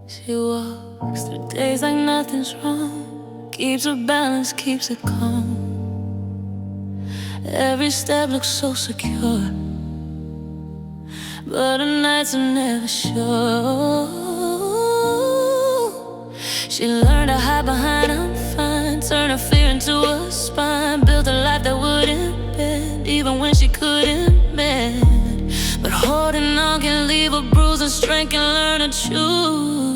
She walks through days like nothing's wrong, keeps her balance, keeps it calm. Every step looks so secure, but her nights are never sure. She learned to hide behind I'm fine, turn her fear into a spine, built a life that wouldn't bend, even when she couldn't mend. But holding on can leave a bruise, and strength can learn to choose.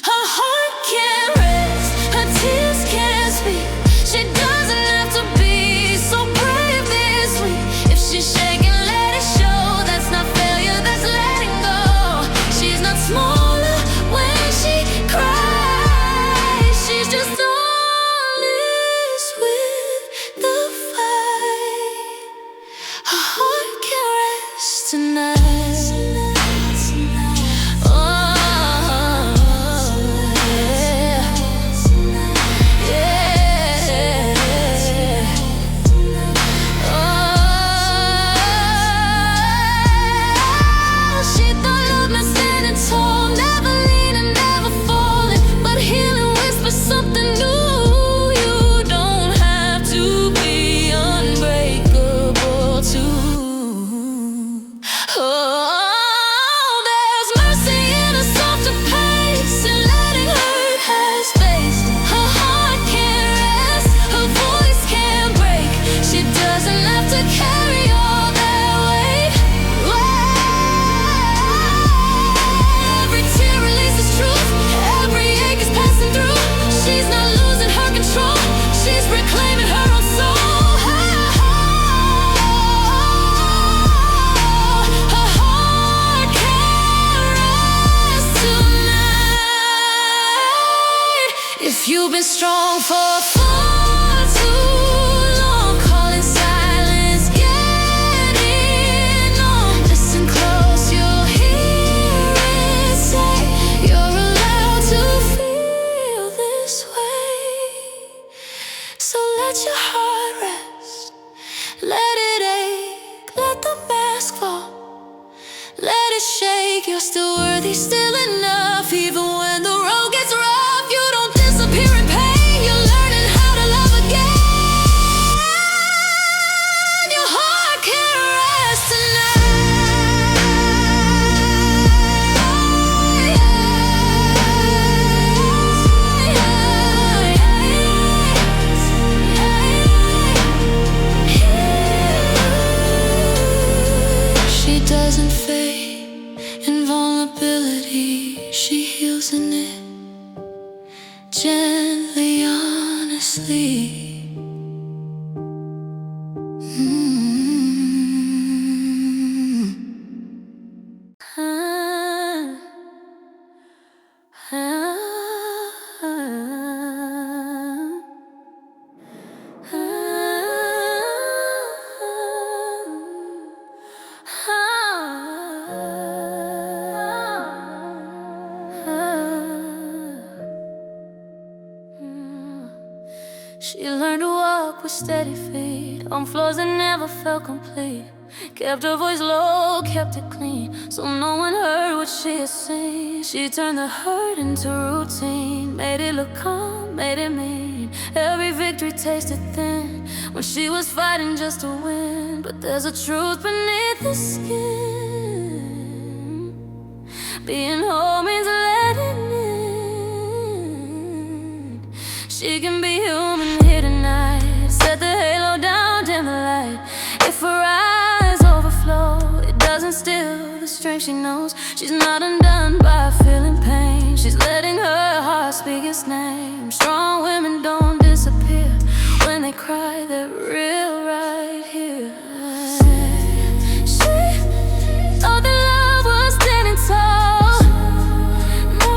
Her heart can't rest, her tears can't speak. She doesn't have to be so brave this week. If she's shaking, let it show. That's not failure, that's letting go. She's not smaller when she cries, she's just honest with the fight. Her heart can rest tonight. You've been strong for far too long, calling silence, getting on. Listen close, you'll hear it say, you're allowed to feel this way. So let your heart rest, let it ache, let the mask fall, let it shake. You're still worthy, still enough, even when the road gets rough. You don't disappear in pain, you're learning how to love again. Your heart can rest tonight. She doesn't fade in vulnerability, she heals in it. Gently, honestly. She learned to walk with steady feet on floors that never felt complete. Kept her voice low, kept it clean, so no one heard what she had seen. She turned the hurt into routine, made it look calm, made it mean. Every victory tasted thin when she was fighting just to win. But there's a truth beneath the skin. Being whole means letting in. She can be human here tonight. Set the halo down, dim the light. If her eyes overflow, it doesn't steal the strength she knows. She's not undone by feeling pain. She's letting her heart speak its name. Strong women don't disappear. When they cry, they're real right here. She thought that love was standing tall. No,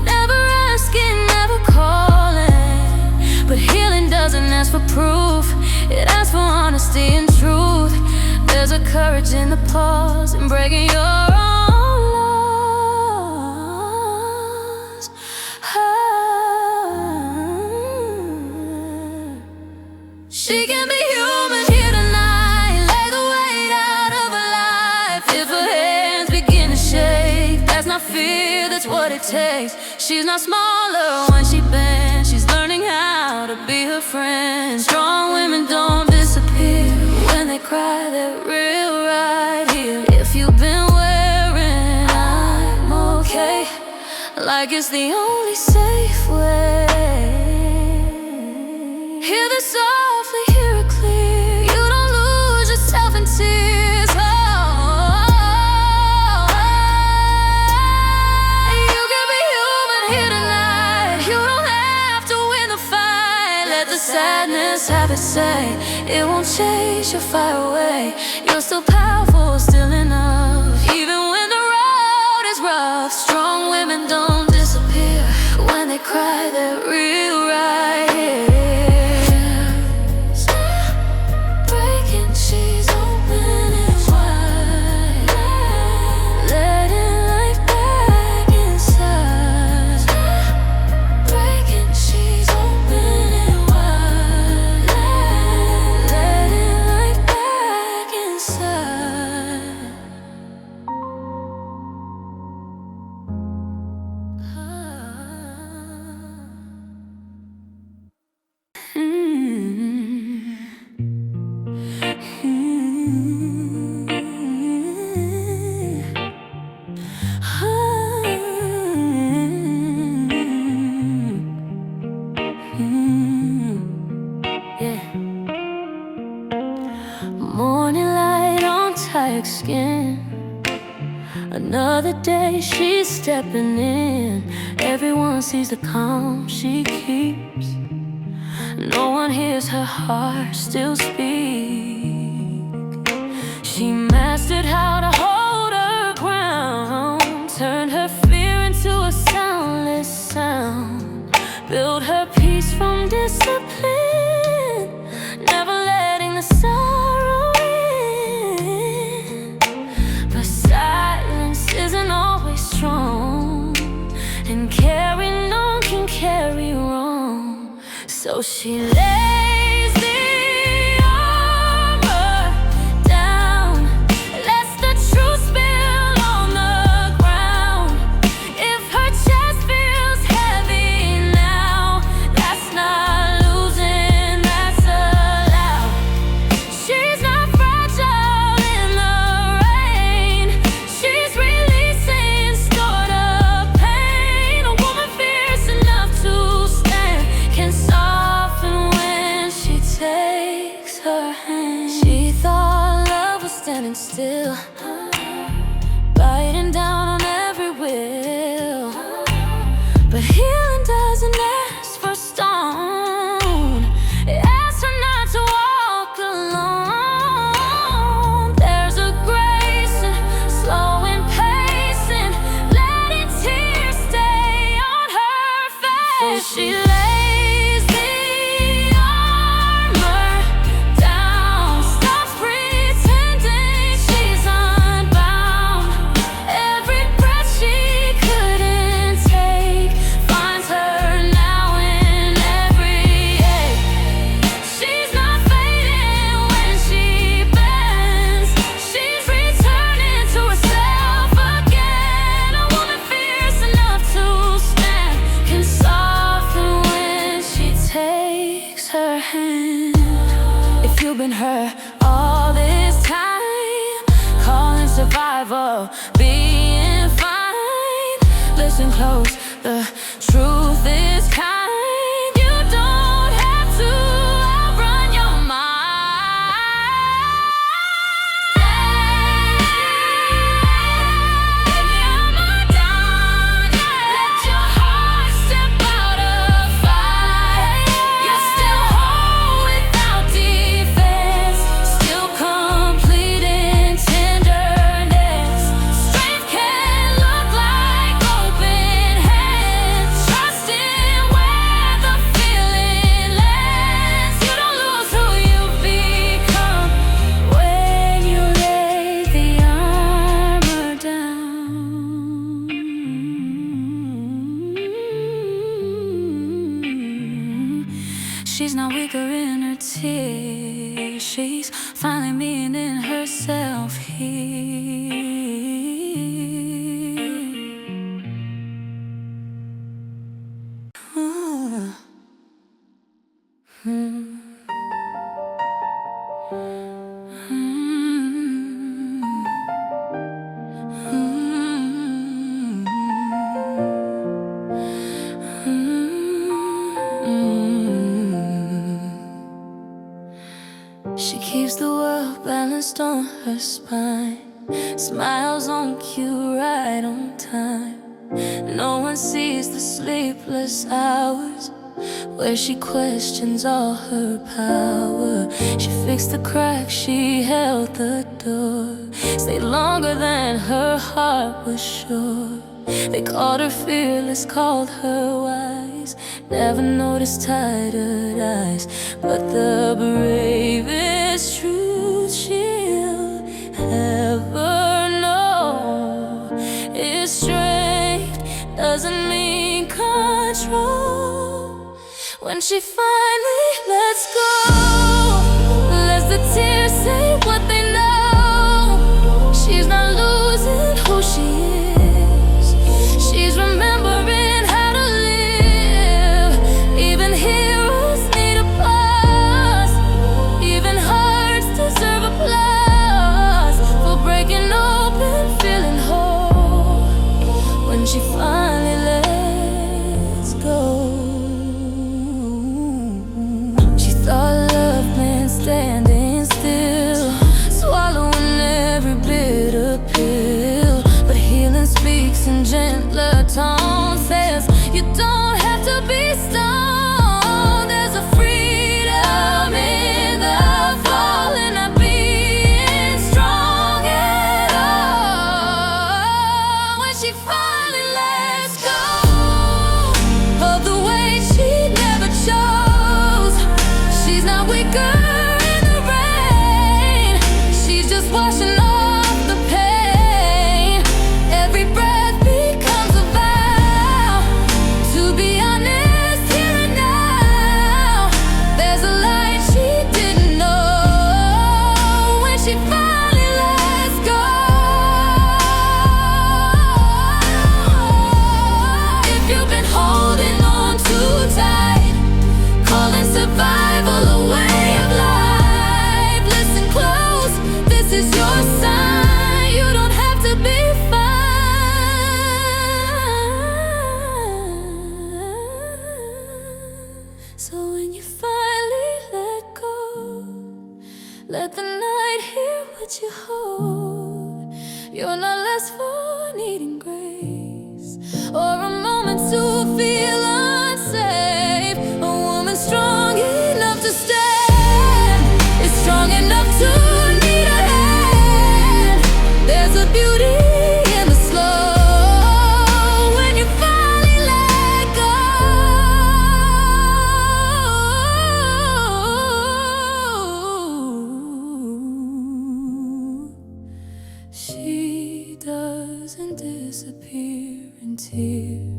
never asking, never calling. But healing doesn't ask for proof, it asks for honesty and truth. There's a courage in the pause and breaking your own laws. She can be human here tonight. Lay the weight out of her life. If her hands begin to shake, that's not fear, that's what it takes. She's not smaller when she bends, she's learning how to be her friend. Strong women don't disappear. When they cry, they're real right here. If you've been wearing I'm okay, like it's the only safe way. Hear the softly, hear it clear. You don't lose yourself in tears. You can be human here tonight. You don't have to win the fight. Let the sadness have its say. It won't chase your fire away. You're still powerful, still enough. Even when the road is rough, strong women don't disappear. When they cry, they're real right here. Breaking, she's opening wide, letting life back inside. Breaking, she's opening wide, letting life back inside. Morning light on tired skin. Another day she's stepping in. Everyone sees the calm she keeps. No one hears her heart still speak. She mastered how to hold her ground, turned her fear into a soundless sound, built her peace from discipline, never letting the sorrow in. But silence isn't always strong, and carrying on can carry wrong. So she lays the armor down, lets the truth spill on the ground. If her chest feels heavy now, that's not losing, that's allowed. She's not fragile in the rain. She's releasing stored up pain. A woman fierce enough to stand, can soften when she takes her hand. She thought love was standing still, biting down on every will. But healing doesn't ask for stone, it asks her not to walk alone. There's a grace in slowing pace and letting tears stay on her face. So she lays the armor down, stops pretending she's unbound. Every breath she couldn't take finds her now in every ache. She's not fading when she bends. She's returning to herself again. A woman fierce enough to stand, can soften when she takes her hand. If you've been hurt all this time, calling survival, being fine, listen close, the truth is kind. You don't have to outrun your mind. Baby, I'm undone. Let your heart step out of fight. You're still whole without defense, still complete in tenderness. Strength can look like open hands. Trust in where the feeling lands. You don't lose who you become when you lay the armor down. She's not weaker in her tears. She's finally meaning herself here. rest on her spine, smiles on cue right on time. No one sees the sleepless hours where she questions all her power. She fixed the crack, she held the door, stayed longer than her heart was sure. They called her fearless, called her wise, never noticed tired eyes. But the bravest truth she'll ever know is strength doesn't mean control. When she finally lets go, lets the tears say what they know, she's not losing who she is. She's remembering how to live. Even heroes need a pause. Even hearts deserve applause for breaking open, feeling whole. When she finally lets go, she thought love meant standing still, swallowing every bitter pill. But healing speaks in gentler tones, says you don't have to be stoned. There's a freedom in the falling, not being strong at all. When she finally lets go of the way she never chose, she's not weaker in the rain, she's just washing off the pain. Every breath becomes a vow to be honest here and now. There's a light she didn't know when she finally lets go. If you've been holding on too tight, calling survival a way of life, listen close, this is your sign. You don't have to be fine. So when you finally let go, let the night hear what you hold. You're not less for needing grace or a moment to feel unsafe. A woman strong enough to stand is strong enough to need a hand. There's a beauty in the slow when you finally let go. She doesn't disappear in tears.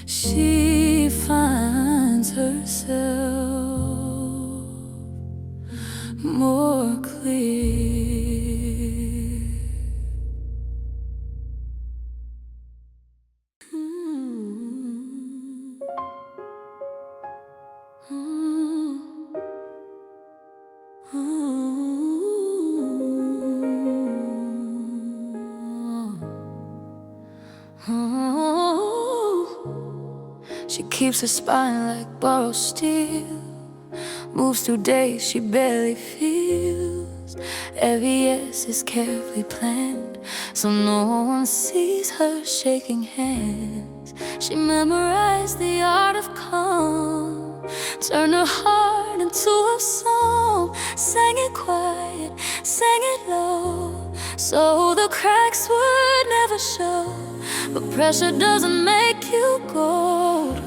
She finds herself more clear. She keeps her spine like borrowed steel, moves through days she barely feels. Every yes is carefully planned, so no one sees her shaking hands. She memorized the art of calm, turned her heart into a song, sang it quiet, sang it low, so the cracks would never show. But pressure doesn't make you gold,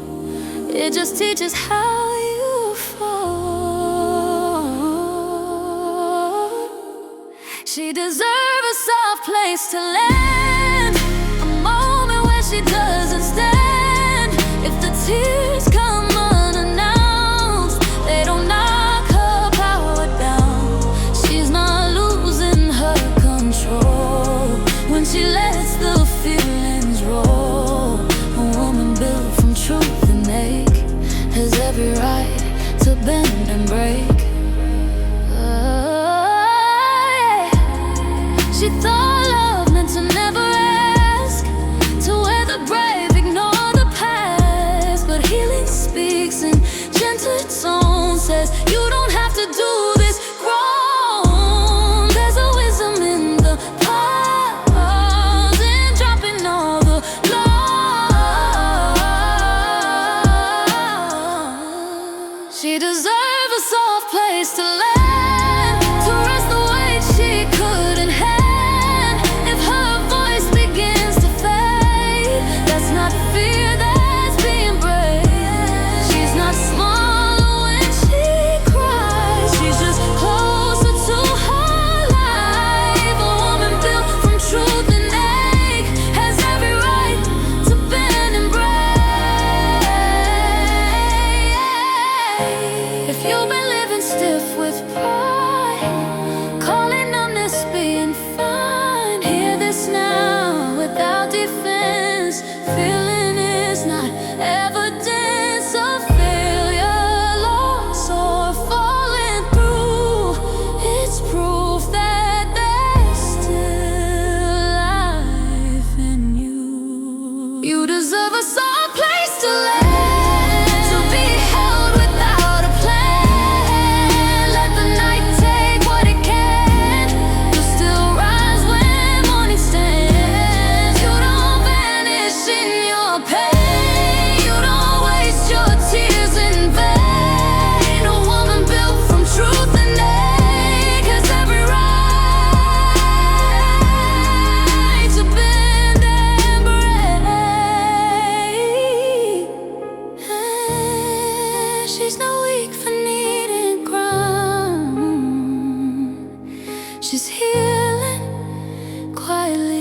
it just teaches how you fall. She deserves a soft place to land, a moment when she doesn't stand. If the tears come unannounced, they don't knock her power down. She's not losing her control when she lets the feelings roll. A woman built from truth and ache has every right to bend and break. She thought love meant to never ask, to where the brave ignore the past. But healing speaks in gentle tone, says you don't have to do this. Grow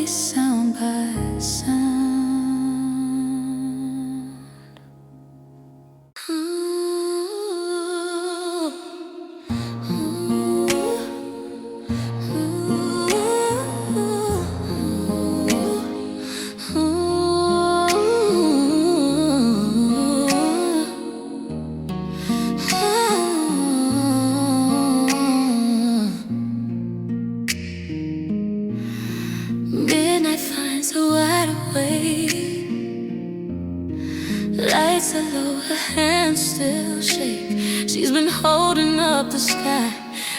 slowly, sound by sound. Midnight finds her wide awake. Lights are low, her hands still shake. She's been holding up the sky,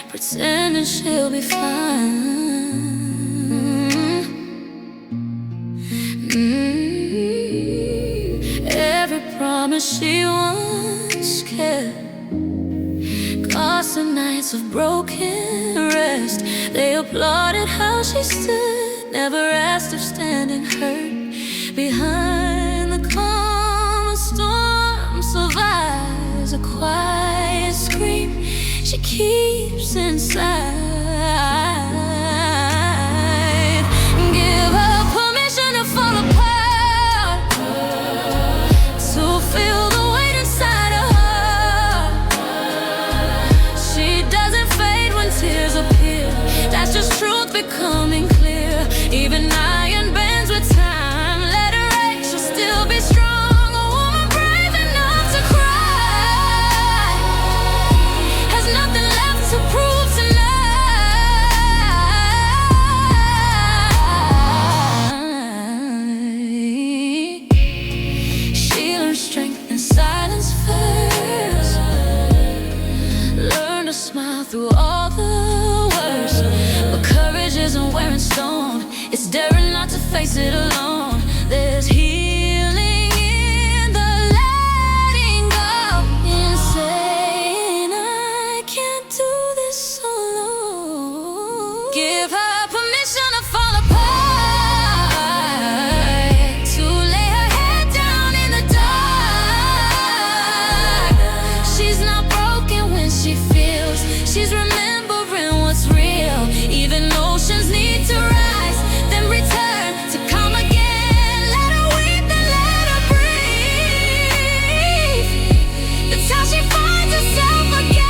pretending she'll be fine. Every promise she once kept cost the nights of broken rest. They applauded how she stood, never asked if standing hurt. Behind the calm, a storm survives, a quiet scream she keeps inside. Give her permission to fall apart, to feel the weight inside of her. She doesn't fade when tears appear, that's just truth becoming clear. Even iron bends with time, let her ache, she'll still be strong. A woman brave enough to cry, has nothing left to prove tonight. She learned strength in silence first, learned to smile through all the worst. But courage isn't wearing stone, it's daring not to face it alone. There's healing in the letting go, in saying I can't do this alone. Give her permission to fall apart, to lay her head down in the dark. She's not broken when she feels, she's remembering what's real. Even oceans need to rise, then return to calm again. Let her weep, then let her breathe. That's how she finds herself again.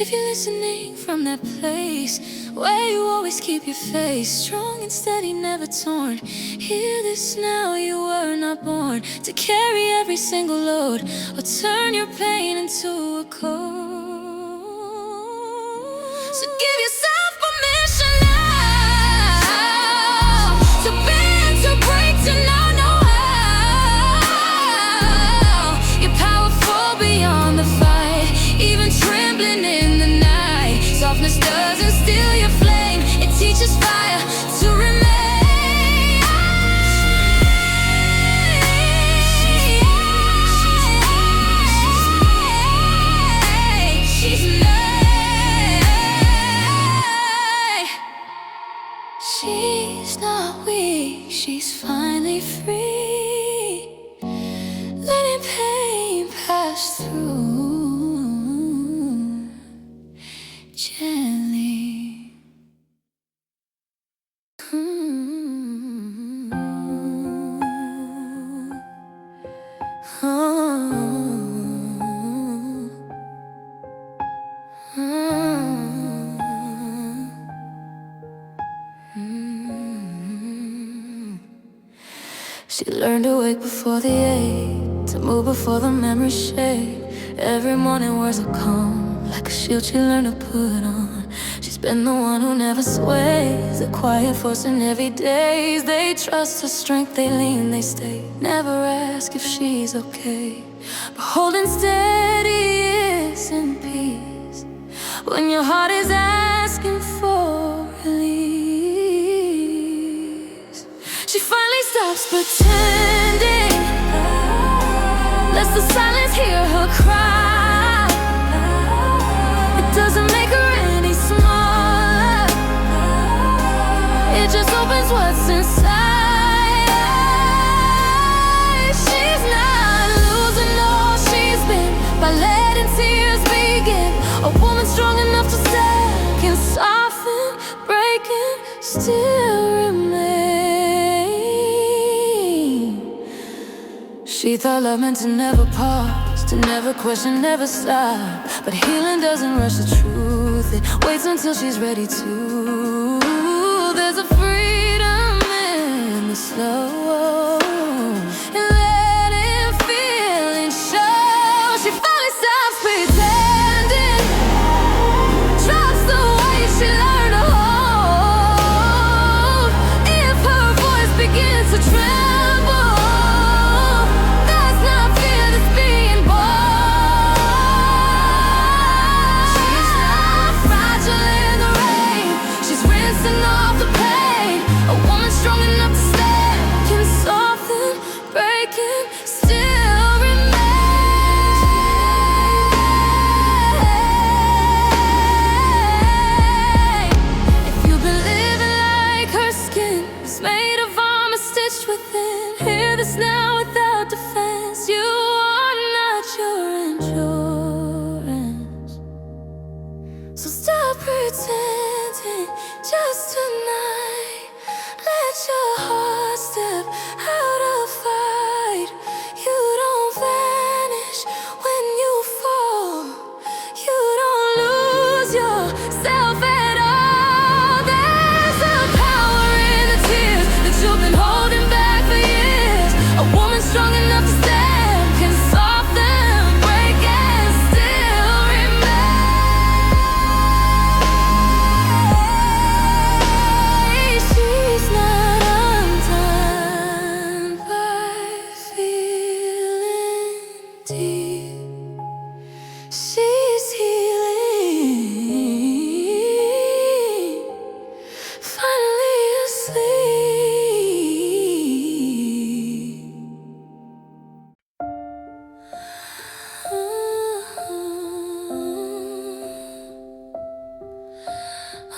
If you're listening from that place where you always keep your face strong and steady, never torn, hear this now, you were not born to carry every single load or turn your pain into a code. So give yourself permission now to bend, to break, to not know how. You're powerful beyond the fight, even trembling in the night. Softness doesn't steal your flame, it teaches fire to remain. She's light. She's not weak, she's finally free, letting pain pass through gently. She learned to wake before the 8, to move before the memories shade. Every morning wears a calm, like a shield she learned to put on. She's been the one who never sways, a quiet force in every day. They trust her strength, they lean, they stay, never ask if she's okay. But holding steady is in peace when your heart is asking for release. She finally stops pretending, lets the silence hear her cry. It doesn't make her any smaller, it just opens what's inside. She's not losing all she's been by letting tears be She thought love meant to never pause, to never question, never stop. But healing doesn't rush the truth, it waits until she's ready to. There's a freedom in the slow, and let it feel and show. She finally stops pretending, drops the way she learned to hold. If her voice begins to tremble, that's not fear, that's being bold. She's not fragile in the rain, she's rinsing off the pain. A woman strong enough to stand, can soften, breaking, still remain. If you've been living like her skin is made of armor stitched within, hear this now without defense. You are not your endurance. So stop pretending just tonight. Let your heart step out of fight. You don't vanish when you fall. You don't lose yourself at all. There's a power in the tears that you've been holding back for years. A woman strong enough to stand, can soften, break, and still remain. She's not undone by feeling deep. She's healing, finally asleep.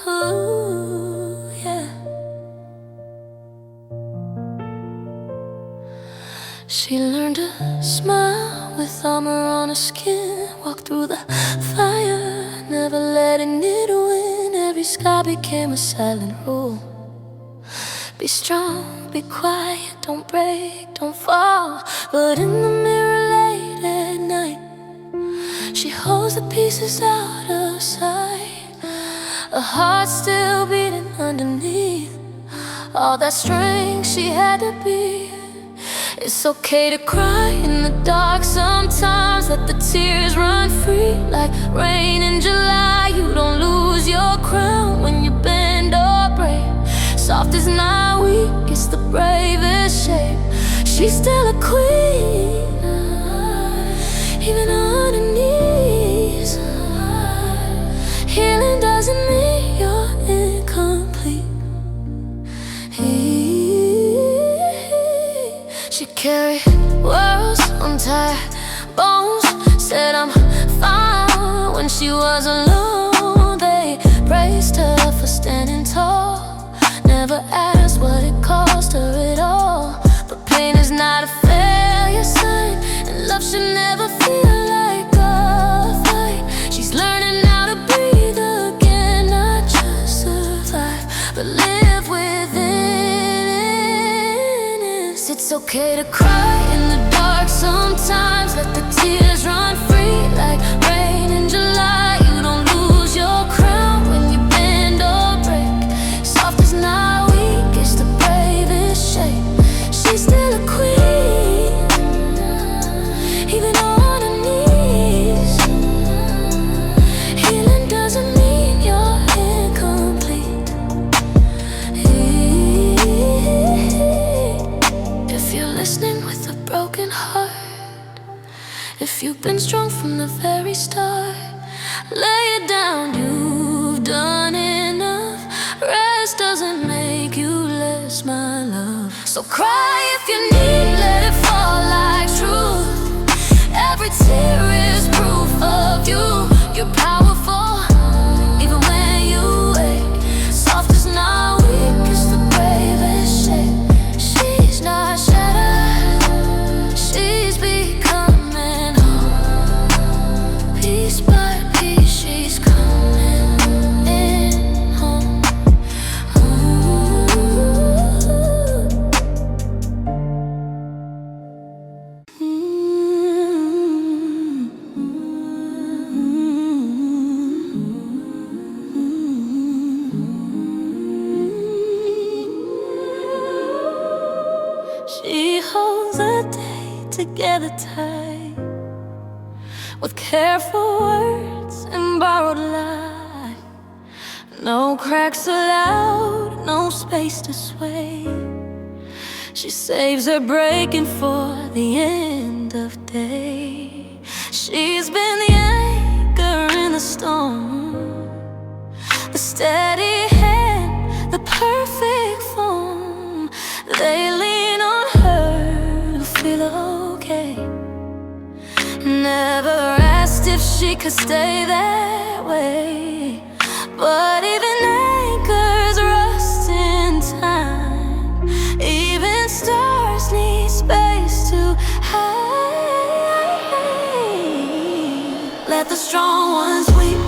Ooh, yeah. She learned to smile with armor on her skin, walk through the fire, never letting it win. Every scar became a silent rule. Be strong, be quiet, don't break, don't fall. But in the mirror late at night, she holds the pieces out of sight. A heart still beating underneath all that strength she had to be. It's okay to cry in the dark sometimes, let the tears run free like rain in July. You don't lose your crown when you bend or break. Soft is not weak, it's the bravest shape. She's still a queen, even on her knees. Healing doesn't mean you're incomplete. She carried worlds on tired bones, said I'm fine when she was alone. They praised her for standing tall, never asked what it cost her at all. But pain is not a failure sign, and love should never feel like a fight. She's learning how to breathe again, not just survive, but live within it. It's okay to cry in the dark sometimes, let the tears run free like rain in July. You don't lose your crown when you bend or break. Soft is not weak, it's the bravest shape. She's still a queen, even on her knees. Healing doesn't mean you're incomplete. If you're listening with a broken heart, if you've been strong from the very start, lay it down, you've done enough. Rest doesn't make you less, my love. So cry if you need, let it fall like truth. Every tear is proof of you. You're powerful, even when you wake. Soft is not weak, it's the bravest shape. She's not shattered, she's becoming whole. Piece by piece, she's coming in home. Ooh. together tight, with careful words and borrowed lies. No cracks allowed, no space to sway. She saves her breaking for the end of day. She's been the anchor in the storm, the steady hand, the perfect form. They lean on her to feel okay. Never asked if she could stay that way, but even anchors rust in time. Even stars need space to hide. Let the strong ones weep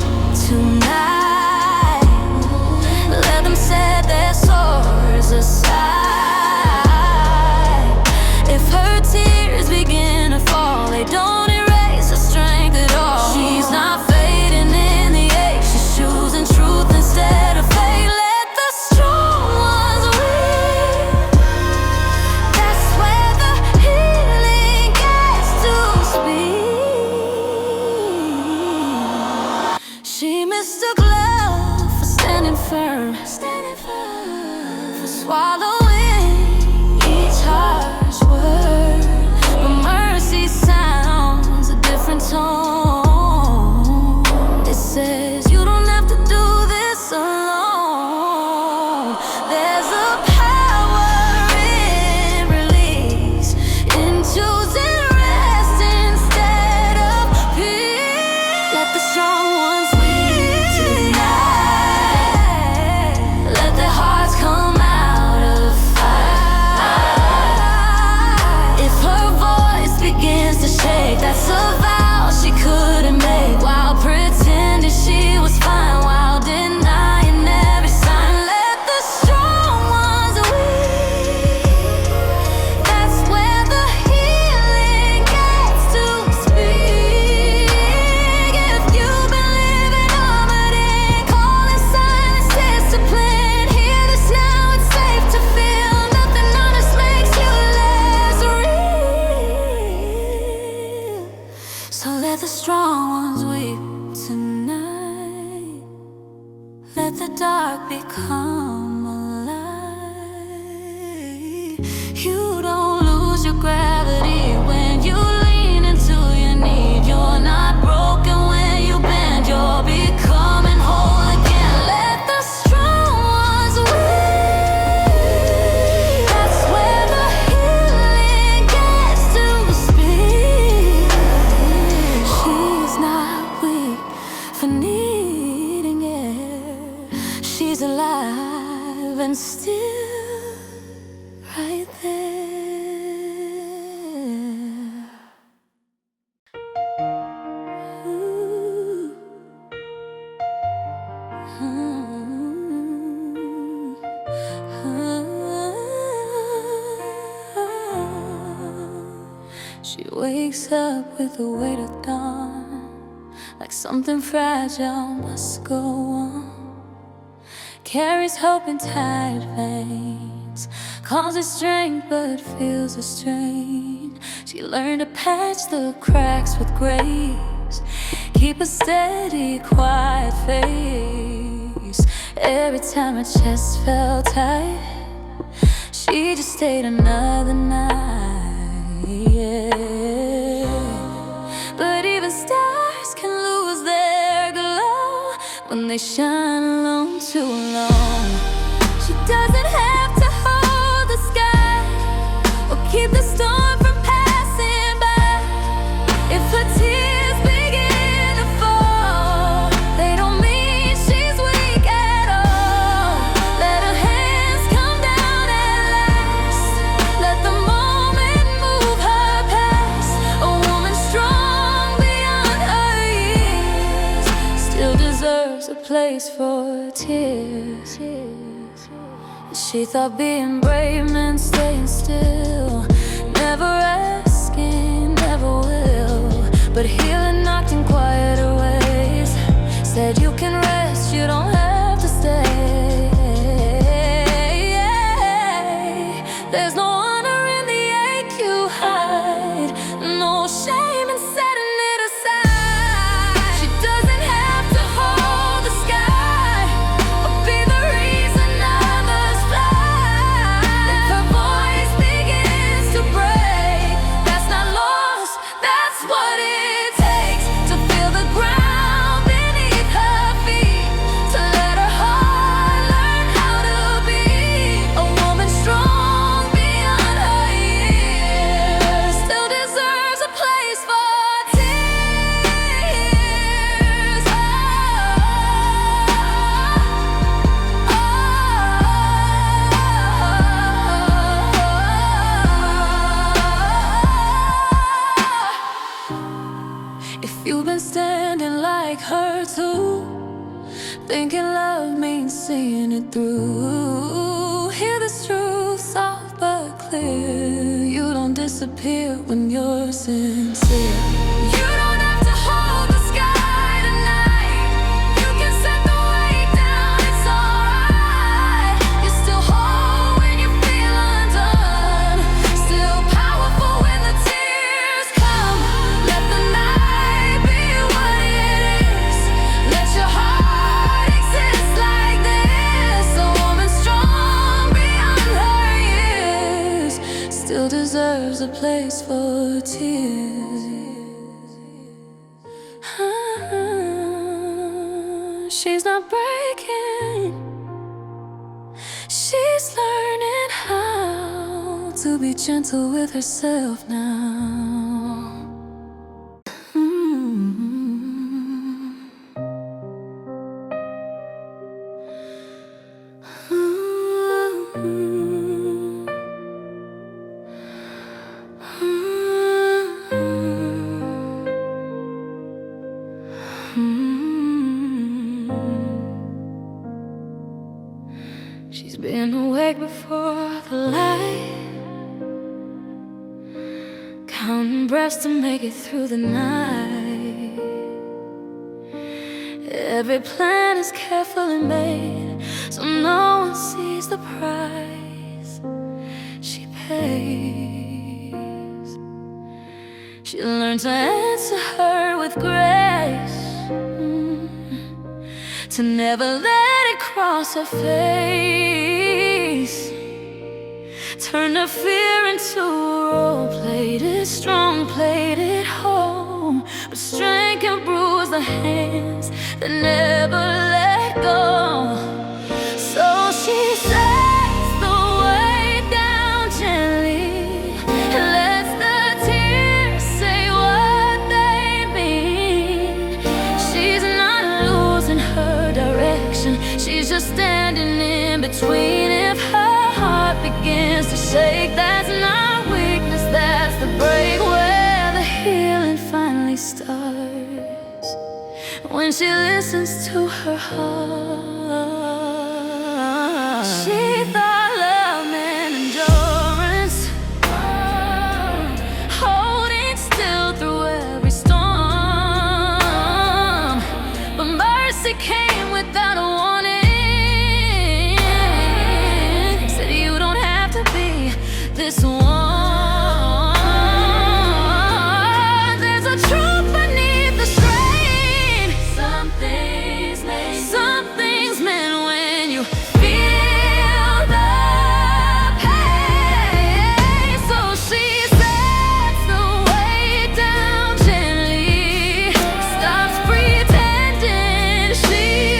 tonight. Let them set their swords aside. If her tears begin to fall, they don't erase her strength at all. She's not fading in the ache, she's choosing truth instead of fate. Let the strong ones weep. That's where the healing gets to speak. She mistook love for standing firm, for swallowing each harsh word. But mercy sounds a different tone. It says you don't have to do this alone. There's a power in release, in choosing rest instead of peace. Let the strong ones weep tonight. Let their hearts come out of fight. If her voice begins to shake, that's a vow she couldn't make. While pretending she was fine, while denying every sign. Let the strong ones weep. That's where the healing gets to speak. If you've been living armored in, calling silence discipline, hear this now, it's safe to feel. Nothing honest makes you less real. So let the strong ones weep tonight. Let the dark become a light. You don't lose your gravity when you lean into your need. You're not broken when you bend, you're becoming whole again. Let the strong ones weep. That's where the healing gets to speak. She's not weak for needing it. She's alive and still right there. Ooh. She wakes up with the weight of dawn, like something fragile must go on. Carries hope in tired veins, calls it strength but feels a strain. She learned to patch the cracks with grace, keep a steady, quiet face. Every time her chest felt tight, she just stayed another night, yeah. But even stars can lose their glow when they shine alone too long. She doesn't have to hold the sky or keep the storm from passing by. If her tears begin to fall, they don't mean she's weak at all. Let her hands come down at last. Let the moment move her past. A woman strong beyond her years still deserves a place for tears. She thought being brave meant staying still, never asking, never will. But healing knocked in quieter ways, said you can rest, you don't have to stay. There's no honor in the ache you hide, her too, thinking love means seeing it through. Hear this truth, soft but clear. You don't disappear when you're sincere. You don't have to hold the sky tonight. You can set the weight down, it's alright. You're still whole when you feel undone. Still powerful when the tears come. Let the night be what it is. Let your heart exist like this. A woman strong beyond her years still deserves a place for tears. She's not breaking, she's learning how to be gentle with herself now. She's been awake before the light, counting breaths to make it through the night. Every plan is carefully made, so no one sees the price she pays. She learned to answer her with grace, to never let it cross her face. Turn her fear into a role-played, strong-played home. But strength can bruise the hands that never let go. So she sets the weight down gently and lets the tears say what they mean. She's not losing her direction, she's just standing in between. If her heart begins to shake, that's not weakness, that's the break where the healing finally starts. When she listens to her heart. She thought love meant endurance, holding still through every storm. But mercy came without a warning. Said you don't have to be this one. There's a truth beneath the strain. Something's meant when you feel the pain. So she sets the weight down gently, stops pretending she's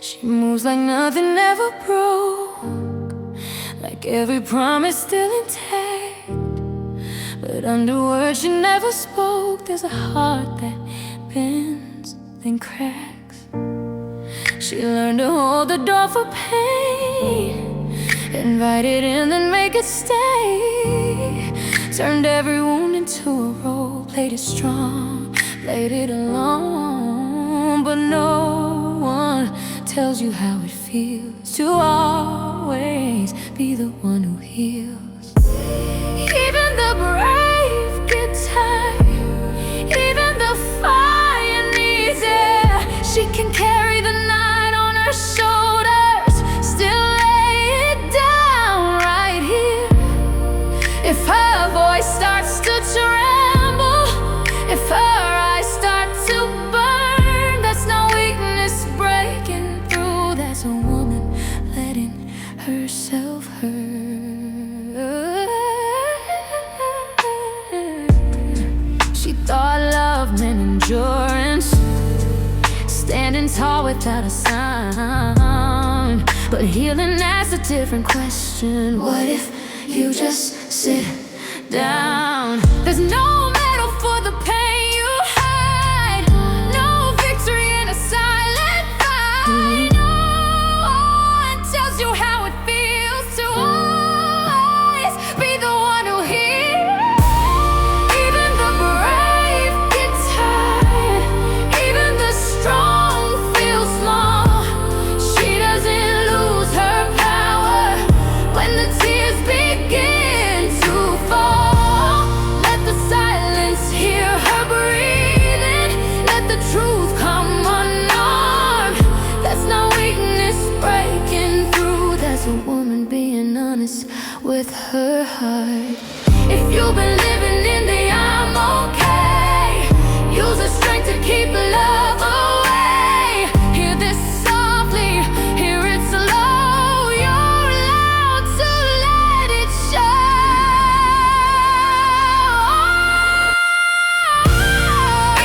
She moves like nothing ever broke, like every promise still intact. But under words she never spoke, there's a heart that bends, then cracks. She learned to hold the door for pain, invite it in, then make it stay. Turned every wound into a role, played it strong, played it alone. But no one tells you how it feels to always be the one who heals. Even the brave get tired, even the fire needs air. She can carry the night on her shoulders, still lay it down right here. If her voice starts to tremble, if her eyes start to burn, that's no weakness breaking through, that's a woman letting herself hurt. She thought love meant endurance, standing tall without a sign. But healing asks a different question. What if you just sit down? There's no medal for the pain you hide, no victory in a silent fight. No one tells you how it feels to always be the one who heals. Even the brave get tired, even the strong feel small. She doesn't lose her power when the tears begin to fall. Let the silence hear her breathing, let the truth come unarmed. That's not weakness breaking through, that's a woman being honest with her heart. If you've been living in the I'm okay, use the strength to keep love away. Hear this softly, hear it slow. You're allowed to let it show.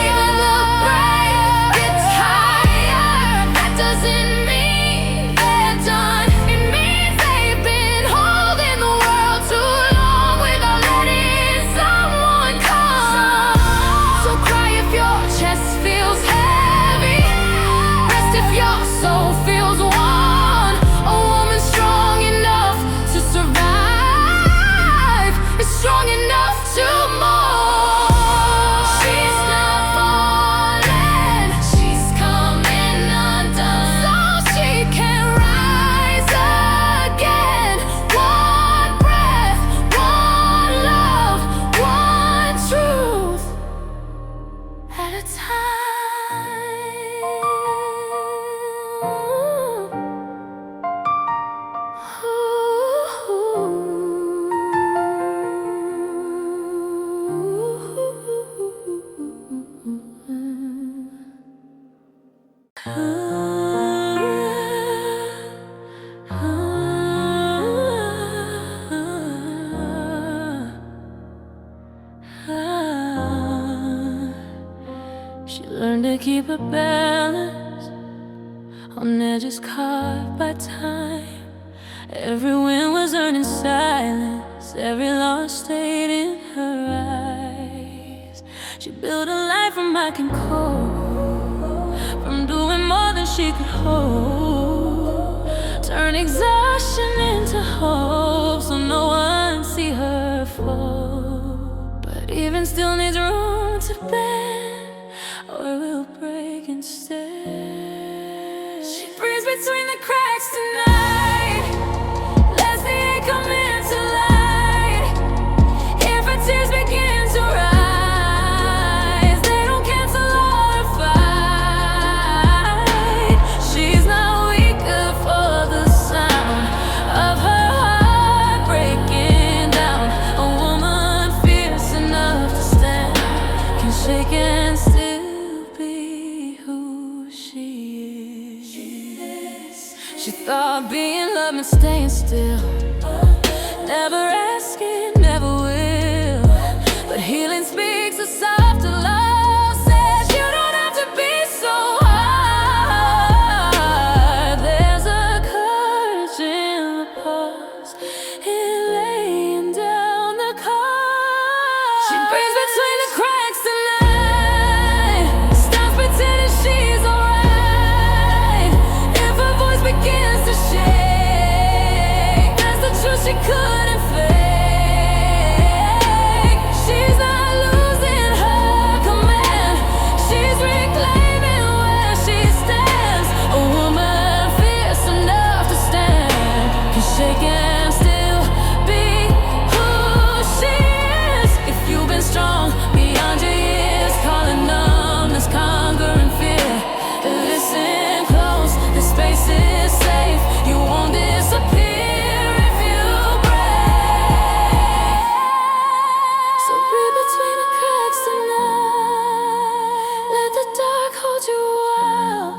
Even the brave get tired, that doesn't mean they're done. It means they've been holding the world too long without letting someone come. So cry if your chest feels heavy, rest if your soul feels worn. A woman strong enough to survive is strong enough to mourn. She's not falling, she's coming undone, so she can rise again. One breath, one love, one truth at a She learned to keep her balance on edges carved by time. Every win was earned in silence, every loss stayed in her eyes. She built a life from hot and cold, from doing more than she could hold. Turn exhaustion into hope, so no one see her fall. But even still needs room to bend, or it will break instead. She breathes between the cracks tonight, lets the air come into light. If her tears begin to rise, they don't cancel all her fight. She's not weaker for the sound of her heart breaking down. A woman fierce enough to stand, can shake and still be who she is. She thought being loved meant staying still, never asking, never will. But healing speaks a softer love, says you don't have to be so hard. couldn't fake. She's not losing her command. She's reclaiming where she stands. A woman fierce enough to stand. Can shake and still be who she is. If you've been strong beyond your years, calling numbness, conquering fear. Listen close, the space is safe. You won't disappear if you break. So read between the cracks tonight. Let the dark hold you out.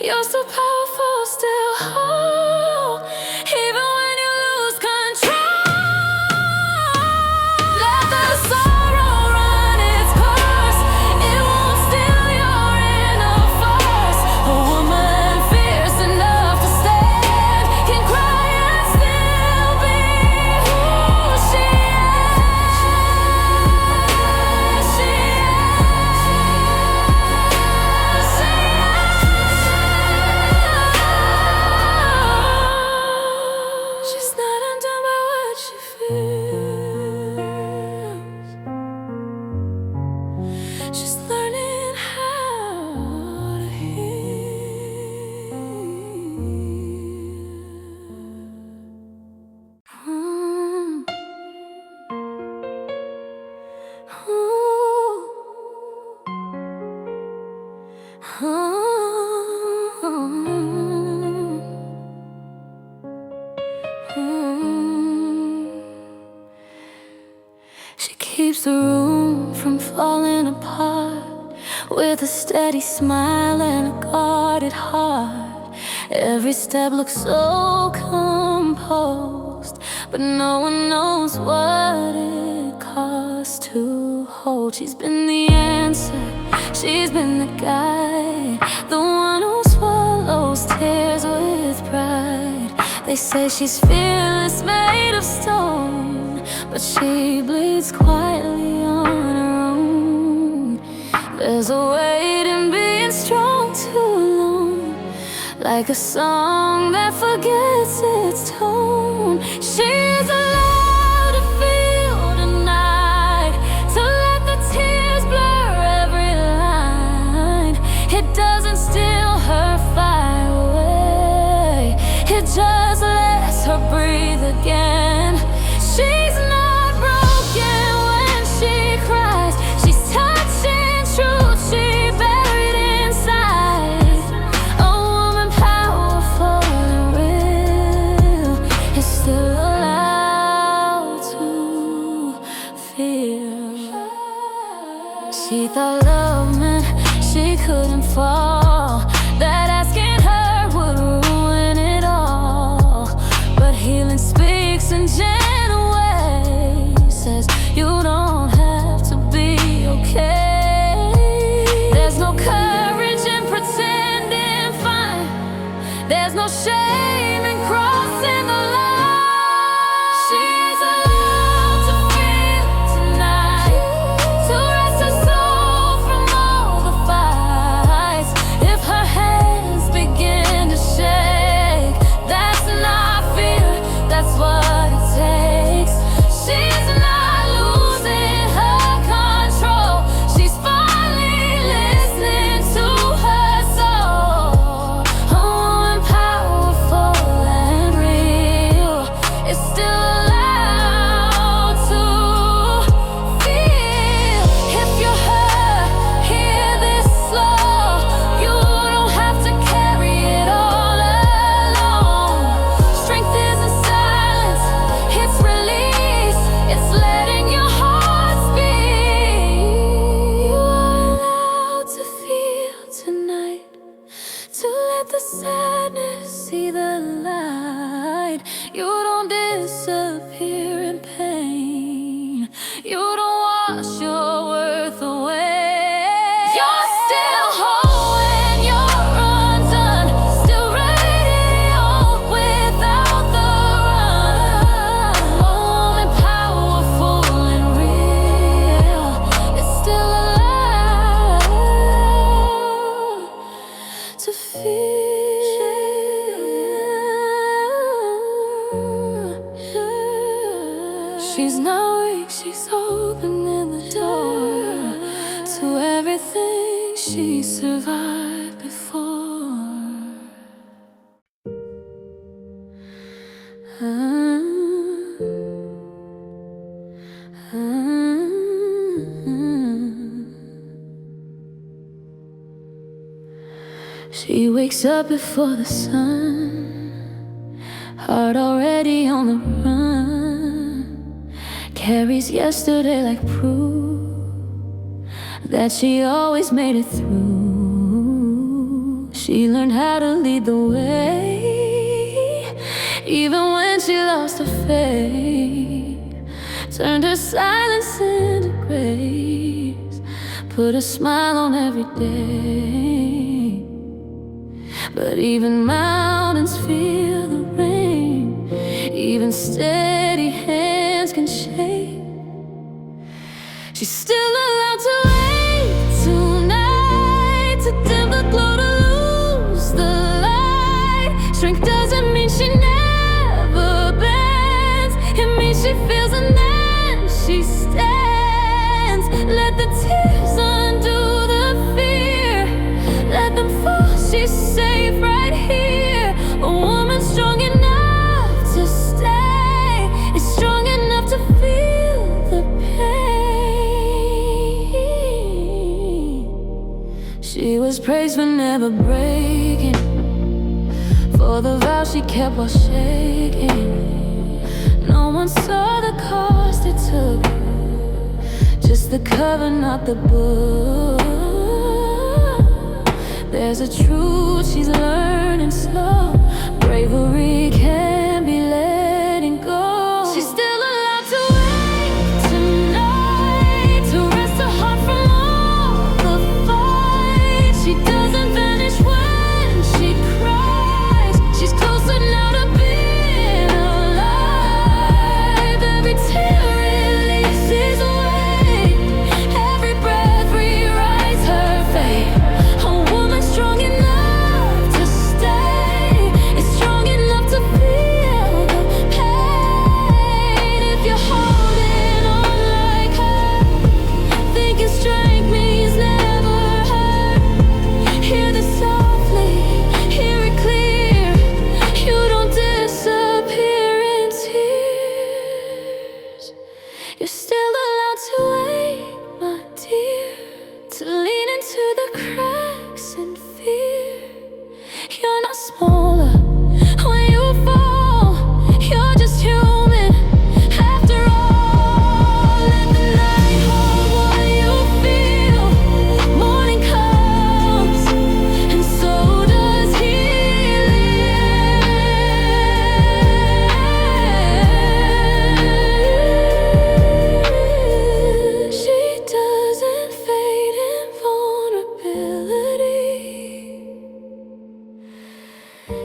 You're so powerful, still whole, even when you lose control. Let the sorrow run its course. It won't steal your inner force. A woman fierce enough to stand can cry and still be who she is. She is. She's not undone by what she feels. She's learning how to heal. She keeps the room from falling apart with a steady smile and a guarded heart. Every step looks so composed, but no one knows what it costs to hold. She's been the answer, she's been the guide, the one who swallows tears with pride. They say she's fearless, made of stone, but she bleeds quietly on her own. There's a weight in being strong too long, like a song that forgets its tone. She's allowed to feel tonight, to let the tears blur every line. It doesn't steal her fire away, it just lets her breathe again. She's not broken when she cries. She's touching truth she buried inside. A woman powerful and real is still allowed to feel. She thought love meant she couldn't fall, that asking her would ruin it all. But healing speaks in gentle ways, says you don't have to be okay. There's no courage in pretending fine. There's no shame in crossing the line. She's allowed to feel tonight, to rest her soul from all the fights. If her hands begin to shake, that's not fear, that's what it takes. She's not losing her control. She's finally listening to her soul. A woman powerful and real is still allowed to feel. If you're hurt, hear this slow. You don't have to carry it all alone. Strength isn't silence, it's release. It's letting your heart speak. You are allowed to feel tonight, to let the sadness see the light. You don't disappear in pain. You don't wash your worth away. You're still whole when you're undone, still radio without the run. A woman powerful and real is still allowed to feel. She's not weak, she's opening the door to everything she survived before. She wakes up before the sun, heart already on the run, carries yesterday like proof that she always made it through. She learned how to lead the way, even when she lost her faith, turned her silence into grace, put a smile on every day. But even mountains feel the rain, even steady hands can shake. She's still allowed to wait tonight, to dim the glow, to lose the light. Strength doesn't mean she never bends, it means she feels and then she stands. Let the tears undo the fear, let them fall, she's safe right here. A woman strong enough to stay, is strong enough to feel the pain. She was praised for never breaking, for the vow she kept while shaking. No one saw the cost it took, just the cover, not the book. There's a truth she's learning slow, bravery can't be letting go. She's still allowed to wait tonight, to rest her heart from all the fight. She doesn't vanish when she cries, she's closer now to being alive. Every tear releases weight, every breath rewrites her fate. Strong enough to stay, is strong enough to feel the pain. If you're holding on like her, thinking strength means never hurt, hear this softly, hear it clear. You don't disappear in tears. You're still allowed to wait, my dear, to lean into the cracks and fear. You're not smaller when you fall, you're just human after all. Let the night hold what you feel. Morning comes, and so does healing. She doesn't fade in vulnerability,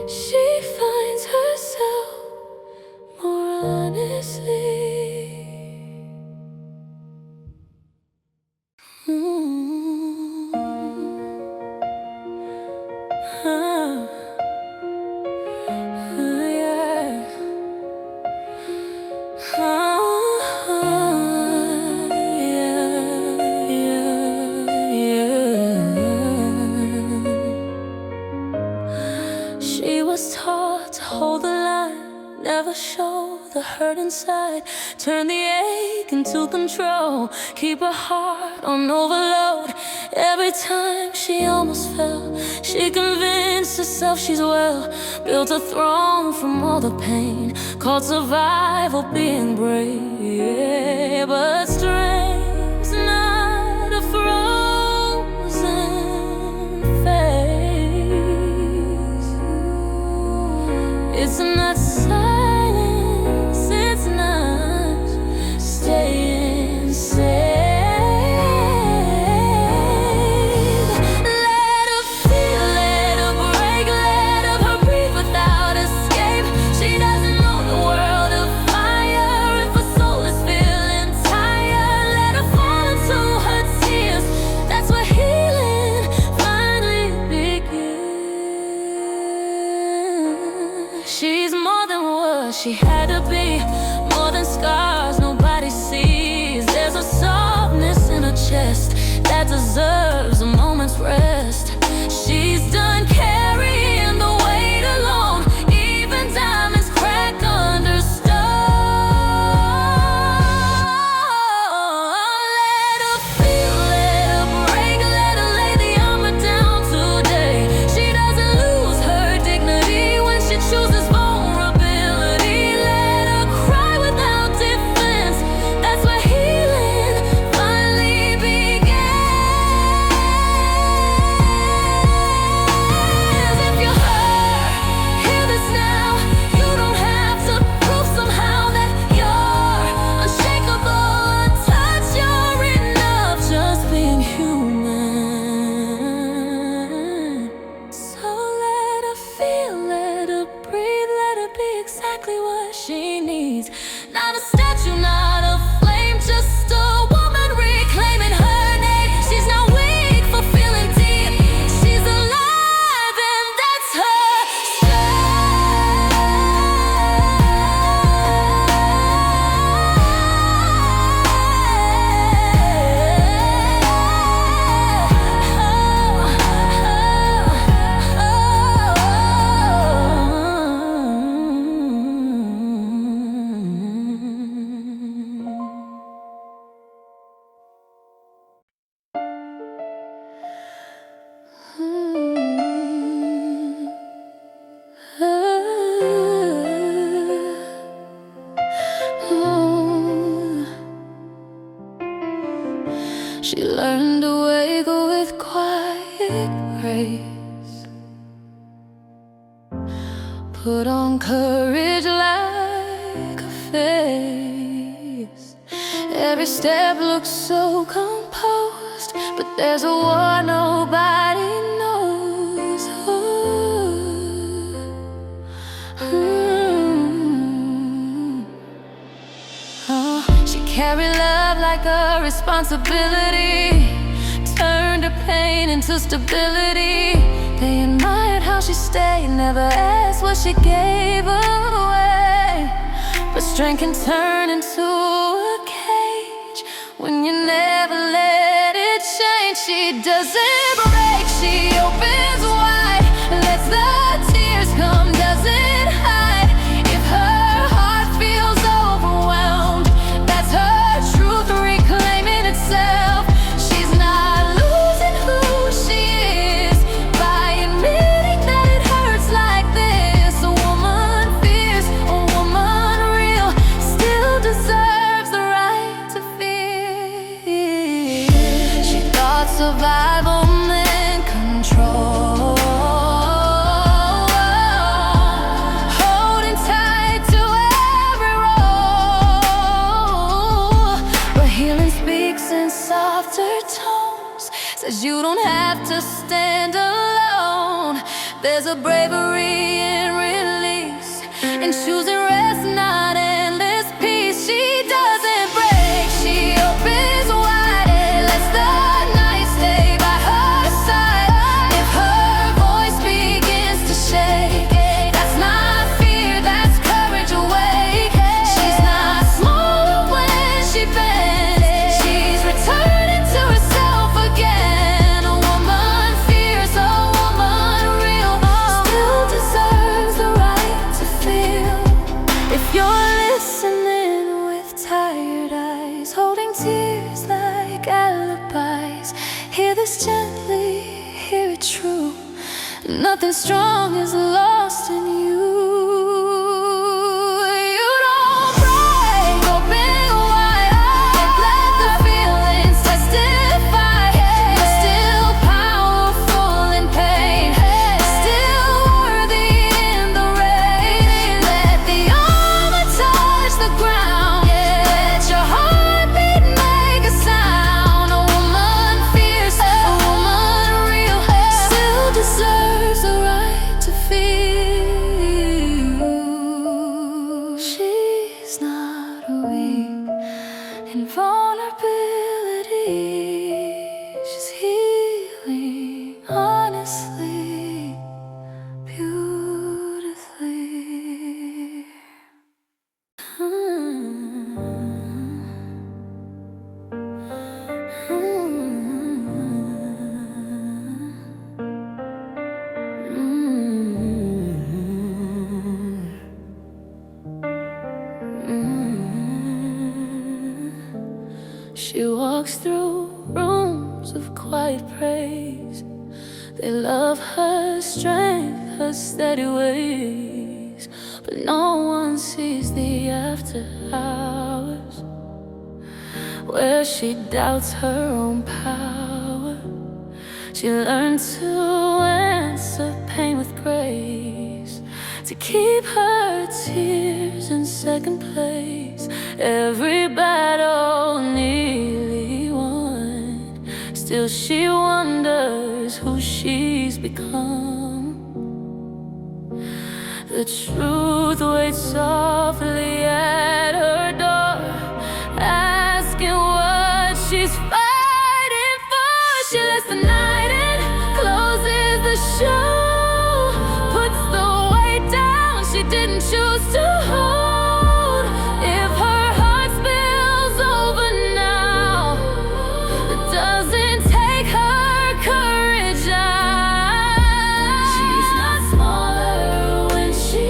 she finds herself more honestly. Yeah. She was taught to hold the line, never show the hurt inside, turn the ache into control, keep her heart on overload. Every time she almost fell, she convinced herself she's well, built a throne from all the pain, called survival being brave. Yeah, but strength's not a frozen face, it's not silence, it's not staying safe. Let her feel, let her break, let her breathe without escape. She doesn't know the world of fire if her soul is feeling tired. Let her fall into her tears, that's where healing finally begins. She's more than what she had to be, more than scars nobody deserves a moment's rest. She's done carrying the weight alone. Even diamonds crack under stone. Let her feel, let her break, let her lay the armor down today. She doesn't lose her dignity when she chooses vulnerability. Let her cry without defense. That's where healing finally begins. If you're hurt, hear this now. You don't have to prove somehow that you're unshakable, untouched. You're enough just being human. So let her feel, let her breathe, let her be exactly what she needs. Not a statue, not a flame, just a woman reclaiming her name. She's not weak for feeling deep. She's alive, and that's her She learned to wake with quiet grace, put on courage like a face. Every step looks so composed, but there's a war nobody knows. She carried love like a responsibility, turned her pain into stability. They admired how she stayed, never asked what she gave away. But strength can turn into a cage when you never let it change. She doesn't break, she opens wide, lets the tears come, doesn't hide. If her heart feels overwhelmed, that's her truth reclaiming itself. She's not losing who she is by admitting that it hurts like this. A woman fierce, a woman real, still deserves the right to feel. She thought survival meant control, holding tight to every role. But healing speaks in softer tones, says you don't have to stand alone. There's a bravery in release, in choosing rest, not endless peace. She doesn't break, she opens wide, and lets the night stay by her side. If her voice begins to shake, that's not fear, that's courage awake. She's not smaller when she bends, she's returning to herself again. A woman fierce, a woman real, still deserves the right to feel. If you're listening with tired eyes, holding tears like alibis, hear this gently, hear it true. Nothing strong is lost in you. You don't break, open wide, and let the feelings testify. You're still powerful in pain, still worthy in the rain. Let the armor touch the ground, let your heartbeat make a sound. A woman fierce, a woman real, still deserves the right to feel. walks through rooms of quiet praise. They love her strength, her steady ways, but no one sees the after hours, where she doubts her own power. She learned to answer pain with grace, to keep her tears in second place. Every battle nearly won, still she wonders who she's become. The truth waits softly at her door, asking what she's fighting for. She lets the night in, closes the show, puts the weight down she didn't choose to hold. If her heart spills over now, it doesn't take her courage out. She's not smaller when she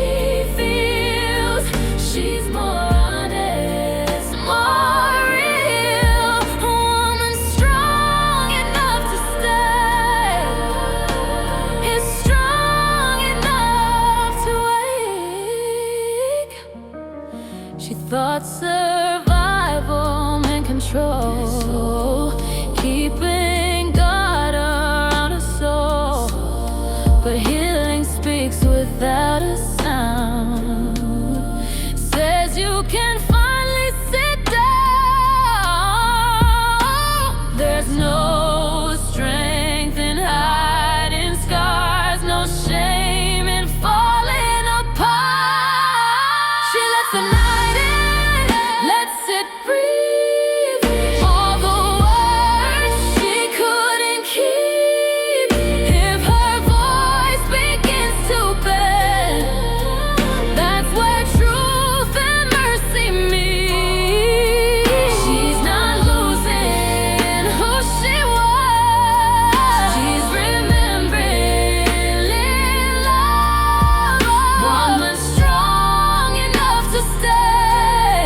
feels, she's more honest, more real. A woman strong enough to stay, is strong enough to wake. She thought survival meant control, keeping God around her soul. But healing speaks without a sound, says you can finally sit down. There's no strength in hiding scars, no shame in falling apart. She lets the night in, lets it breathe. All the words she couldn't keep. If her voice begins to bend, that's where truth and mercy meet. She's not losing who she was, she's remembering in love. Woman strong enough to stay,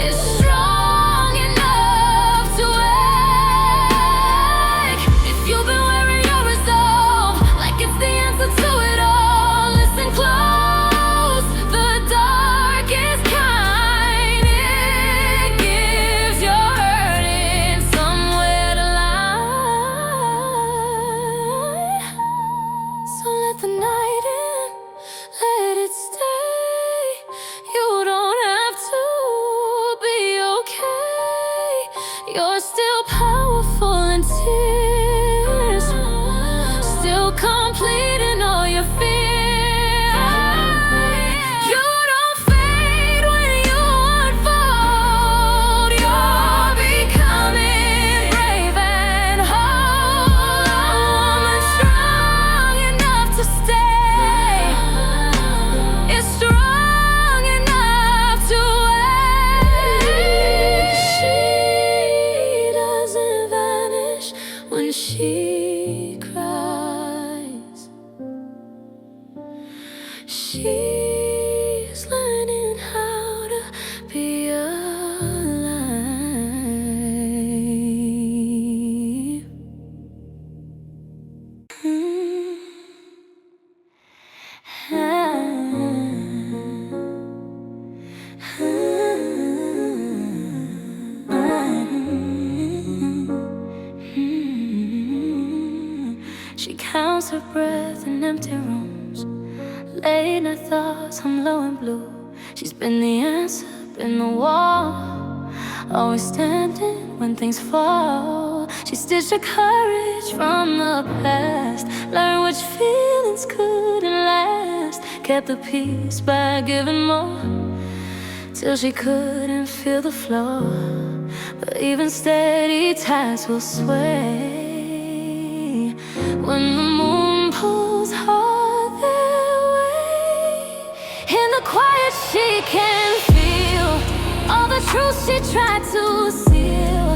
is strong enough to wake. If you've been wearing your resolve like it's the answer to it all, listen close. The darkest kind, it gives your hurting somewhere to lie. So let the night in, let it stay. You don't have to be okay. You're still powerful in tears, still complete in all your fears. You don't fade when you unfold. You're becoming brave and whole. A woman strong enough to stay, is strong enough to wait. She doesn't vanish when she cries. She's learning how to be alive. She counts her breath in empty rooms, late night thoughts, I'm low and blue. She's been the answer, been the wall, always standing when things fall. She stitched her courage from the past, learned which feelings couldn't last, kept the peace by giving more, till she couldn't feel the floor. But even steady tides will sway when the moon pulls hard their way. In the quiet she can feel all the truth she tried to seal.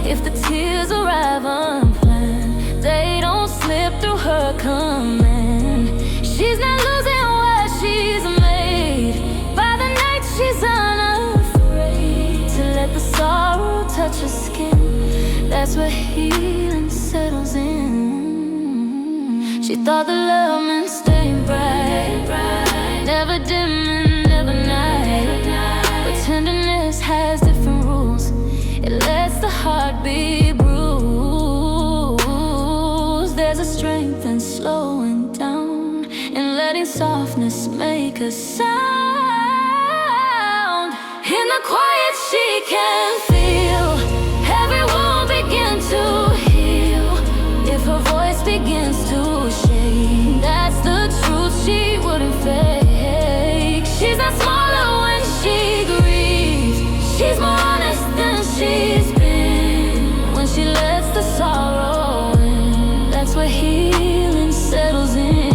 If the tears arrive unplanned, they don't slip through her command. She's not losing what she's made. By the night she's unafraid to let the sorrow touch her skin. That's where healing settles in. She thought the love meant staying bright, never dimming, never night. But tenderness has different rules. It lets the heart be bruised. There's a strength in slowing down and letting softness make a sound. In the quiet she can feel every wound begin to heal. If her voice begins to shake, that's the truth she wouldn't fake. She's not smaller when she grieves. She's more honest than she's been. When she lets the sorrow in, that's where healing settles in.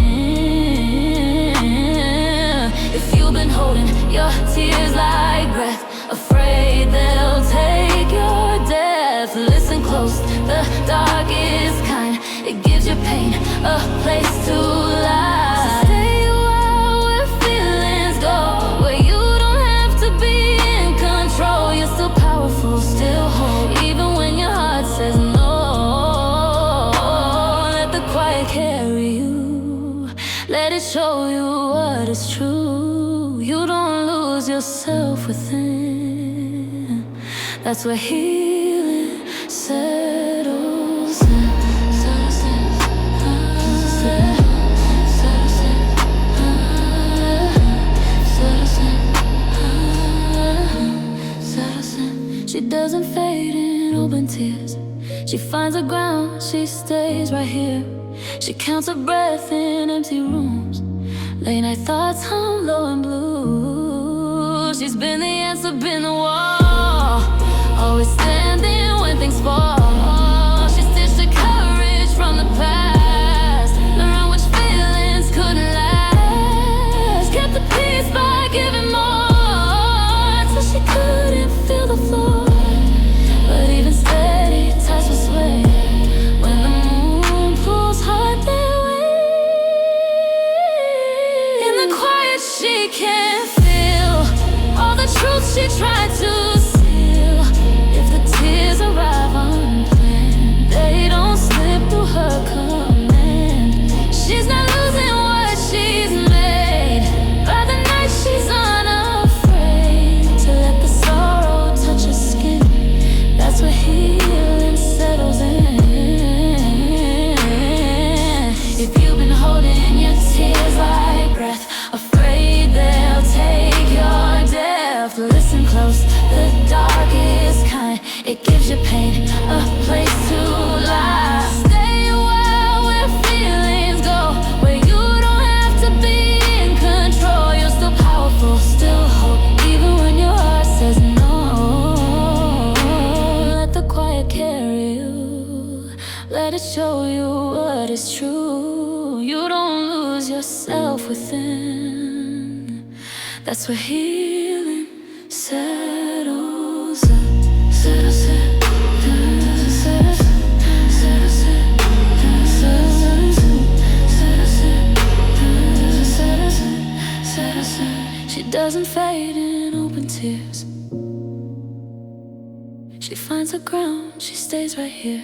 If you've been holding your tears like breath, afraid they'll take your death, listen close, the dark is kind. It gives your pain a place to lie. Stay a while where feelings go, where you don't have to be in control. You're still powerful, still whole, even when your heart says no. Let the quiet carry you, let it show you what is true. You don't lose yourself within. That's where healing settles in. Settles in. Settles in. Settles in. Settles in. She doesn't fade in open tears. She finds her ground, she stays right here. She counts her breath in empty rooms. Late night thoughts hung low and blue. She's been the answer, been the wall, always standing when things fall. She stitched the courage from the past, learned which feelings couldn't last. Kept the peace by giving more, till she couldn't feel the floor. But even steady touch will sway when the moon pulls hard their way. In the quiet she can't feel all the truth she tried to seal. If the tears arrive unplanned, they don't slip through her command. She's not losing what she's made. By the night she's unafraid to let the sorrow touch her skin. That's where healing settles in. If you've been holding your tears like breath, afraid they'll take your death, listen close, the dark is kind. It gives your pain a place to lie. Stay a while where feelings go, where you don't have to be in control. You're still powerful, still hope, even when your heart says no. Let the quiet carry you, let it show you what is true. You don't lose yourself within. That's where healing settles in. Settles in. Settles in. Settles in. Settles in. Settles in. Settles in. She doesn't fade in open tears. She finds her ground, she stays right here.